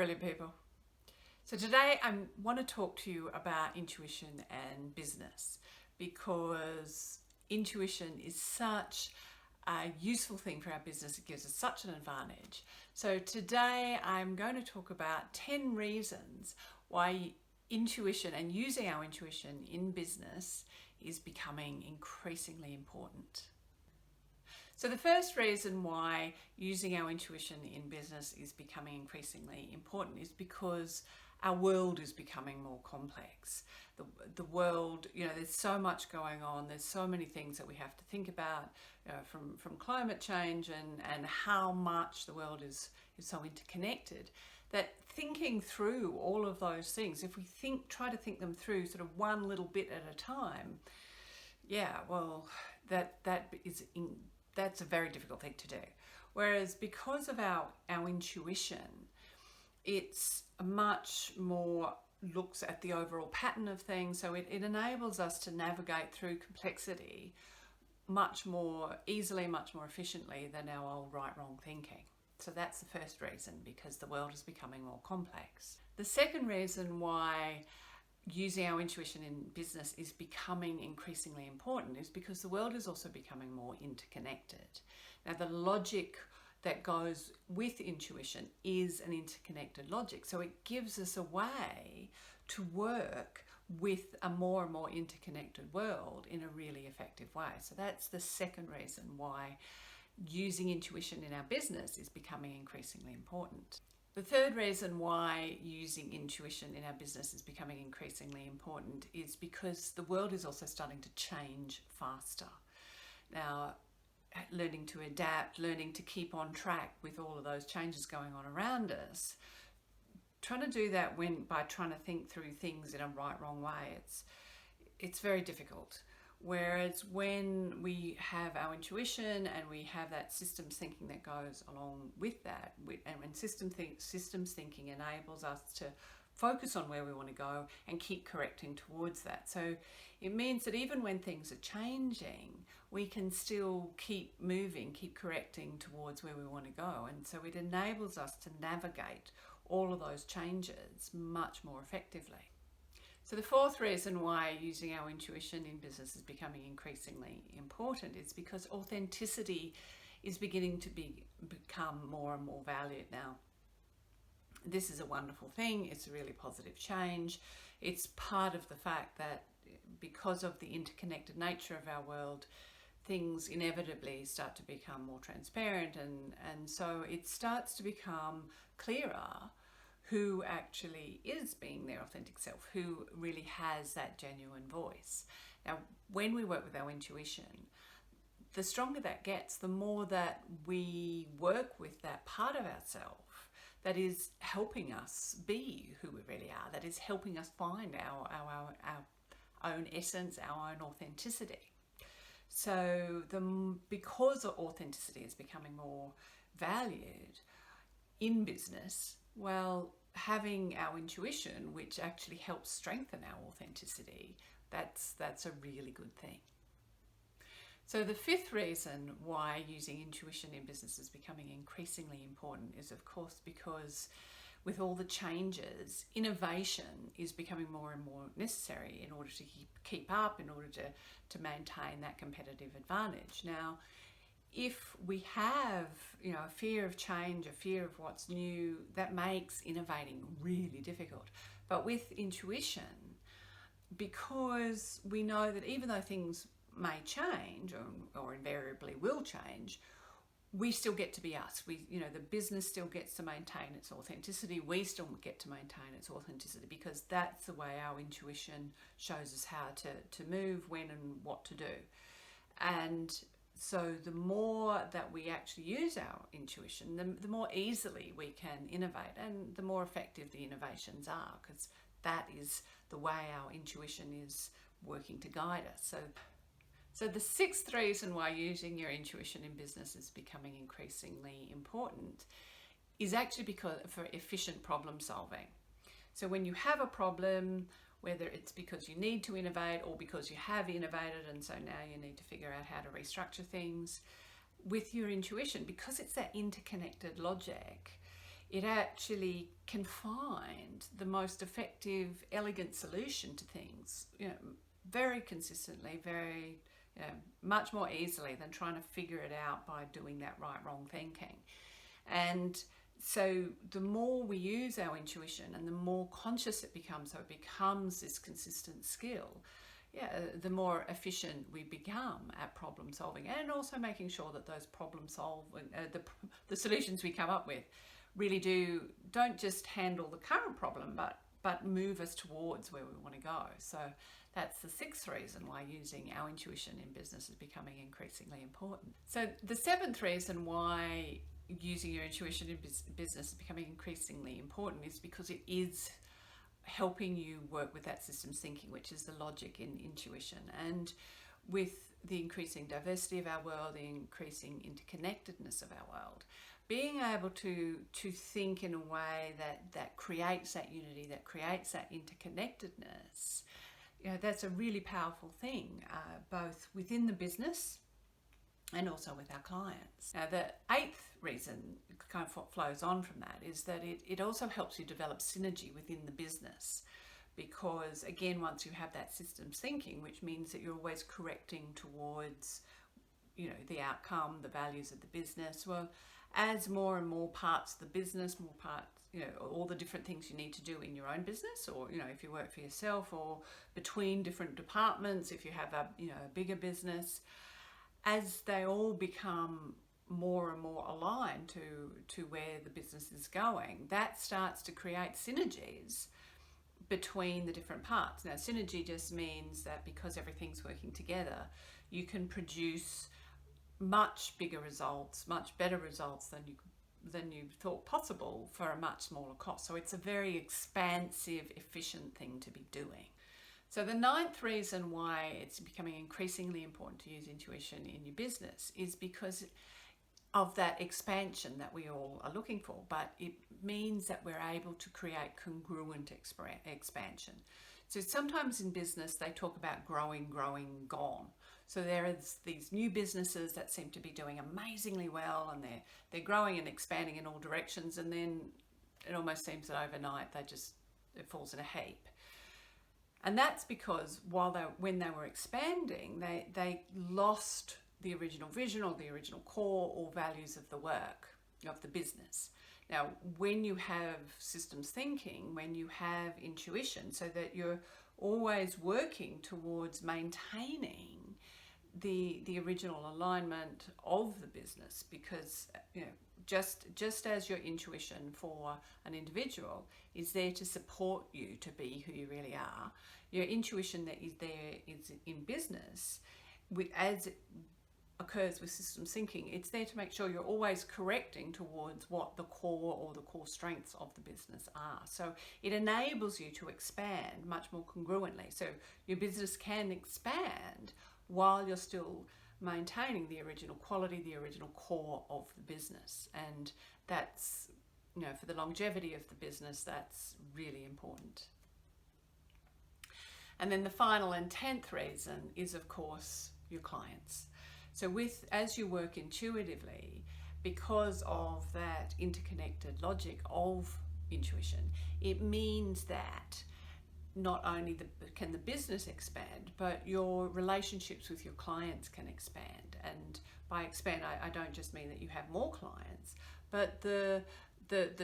brilliant people. So today I want to talk to you about intuition and business, because intuition is such a useful thing for our business. It gives us such an advantage. So today I'm going to talk about 10 reasons why intuition and using our intuition in business is becoming increasingly important. So the first reason why using our intuition in business is becoming increasingly important is because our world is becoming more complex. The world, there's so much going on. There's so many things that we have to think about, from climate change and how much the world is so interconnected, that thinking through all of those things, if we try to think them through sort of one little bit at a time, that's a very difficult thing to do. Whereas because of our intuition, it's much more looks at the overall pattern of things. So it enables us to navigate through complexity much more easily, much more efficiently than our old right-wrong thinking. So that's the first reason, because the world is becoming more complex. The second reason why using our intuition in business is becoming increasingly important is because the world is also becoming more interconnected. Now, the logic that goes with intuition is an interconnected logic. So it gives us a way to work with a more and more interconnected world in a really effective way. So that's the second reason why using intuition in our business is becoming increasingly important. The third reason why using intuition in our business is becoming increasingly important is because the world is also starting to change faster. Now, learning to adapt, learning to keep on track with all of those changes going on around us, trying to do that by trying to think through things in a right-wrong way, it's very difficult. Whereas when we have our intuition and we have that systems thinking that goes along with that, and systems thinking enables us to focus on where we want to go and keep correcting towards that. So it means that even when things are changing, we can still keep moving, keep correcting towards where we want to go. And so it enables us to navigate all of those changes much more effectively. So the fourth reason why using our intuition in business is becoming increasingly important is because authenticity is beginning to become more and more valued now. This is a wonderful thing. It's a really positive change. It's part of the fact that because of the interconnected nature of our world, things inevitably start to become more transparent, and so it starts to become clearer who actually is being their authentic self, who really has that genuine voice. Now, when we work with our intuition, the stronger that gets, the more that we work with that part of ourselves that is helping us be who we really are, that is helping us find our own essence, our own authenticity. So because authenticity is becoming more valued in business, well, having our intuition, which actually helps strengthen our authenticity, that's a really good thing. So the fifth reason why using intuition in business is becoming increasingly important is, of course, because with all the changes, innovation is becoming more and more necessary in order to keep up, in order to maintain that competitive advantage. Now, if we have, a fear of change, a fear of what's new, that makes innovating really difficult. But with intuition, because we know that even though things may change or invariably will change, we still get to be us. The business still gets to maintain its authenticity. We still get to maintain its authenticity, because that's the way our intuition shows us how to move, when and what to do. And so the more that we actually use our intuition, the more easily we can innovate, and the more effective the innovations are, because that is the way our intuition is working to guide us. So the sixth reason why using your intuition in business is becoming increasingly important is actually for efficient problem solving. So when you have a problem, whether it's because you need to innovate or because you have innovated and so now you need to figure out how to restructure things, with your intuition, because it's that interconnected logic, it actually can find the most effective, elegant solution to things, very consistently, very, much more easily than trying to figure it out by doing that right, wrong thinking. And so the more we use our intuition and the more conscious it becomes, so it becomes this consistent skill, the more efficient we become at problem solving, and also making sure that those problem solving, the solutions we come up with really don't just handle the current problem, but move us towards where we want to go. So that's the sixth reason why using our intuition in business is becoming increasingly important. So the seventh reason why using your intuition in business is becoming increasingly important is because it is helping you work with that systems thinking, which is the logic in intuition. And with the increasing diversity of our world, the increasing interconnectedness of our world, being able to think in a way that creates that unity, that creates that interconnectedness, that's a really powerful thing, both within the business and also with our clients. Now, the eighth reason, kind of what flows on from that, is that it also helps you develop synergy within the business. Because again, once you have that systems thinking, which means that you're always correcting towards, the outcome, the values of the business, well, as more and more parts of the business, more parts, all the different things you need to do in your own business, or, if you work for yourself, or between different departments, if you have a bigger business, as they all become more and more aligned to where the business is going, that starts to create synergies between the different parts. Now, synergy just means that because everything's working together, you can produce much bigger results, much better results than you thought possible for a much smaller cost. So it's a very expansive, efficient thing to be doing. So the ninth reason why it's becoming increasingly important to use intuition in your business is because of that expansion that we all are looking for, but it means that we're able to create congruent expansion. So sometimes in business, they talk about growing, gone. So there is these new businesses that seem to be doing amazingly well, and they're growing and expanding in all directions, and then it almost seems that overnight it falls in a heap. And that's because when they were expanding, they lost the original vision or the original core or values of the work, of the business. Now, when you have systems thinking, when you have intuition, so that you're always working towards maintaining the original alignment of the business, because just as your intuition for an individual is there to support you to be who you really are, your intuition that is there is in business, as it occurs with systems thinking, it's there to make sure you're always correcting towards what the core or the core strengths of the business are. So it enables you to expand much more congruently. So your business can expand while you're still maintaining the original quality, the original core of the business. And that's, for the longevity of the business, that's really important. And then the final and 10th reason is, of course, your clients. So as you work intuitively, because of that interconnected logic of intuition, it means that not only can the business expand, but your relationships with your clients can expand. And by expand, I don't just mean that you have more clients, but the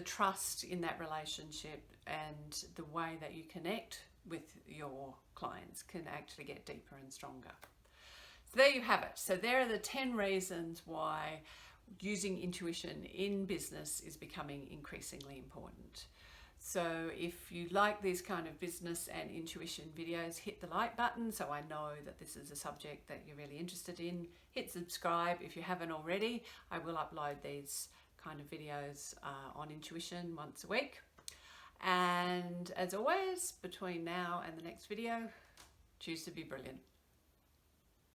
trust in that relationship and the way that you connect with your clients can actually get deeper and stronger. So there you have it. So there are the 10 reasons why using intuition in business is becoming increasingly important. So if you like these kind of business and intuition videos, hit the like button so I know that this is a subject that you're really interested in. Hit subscribe if you haven't already. I will upload these kind of videos on intuition once a week. And as always, between now and the next video, choose to be brilliant.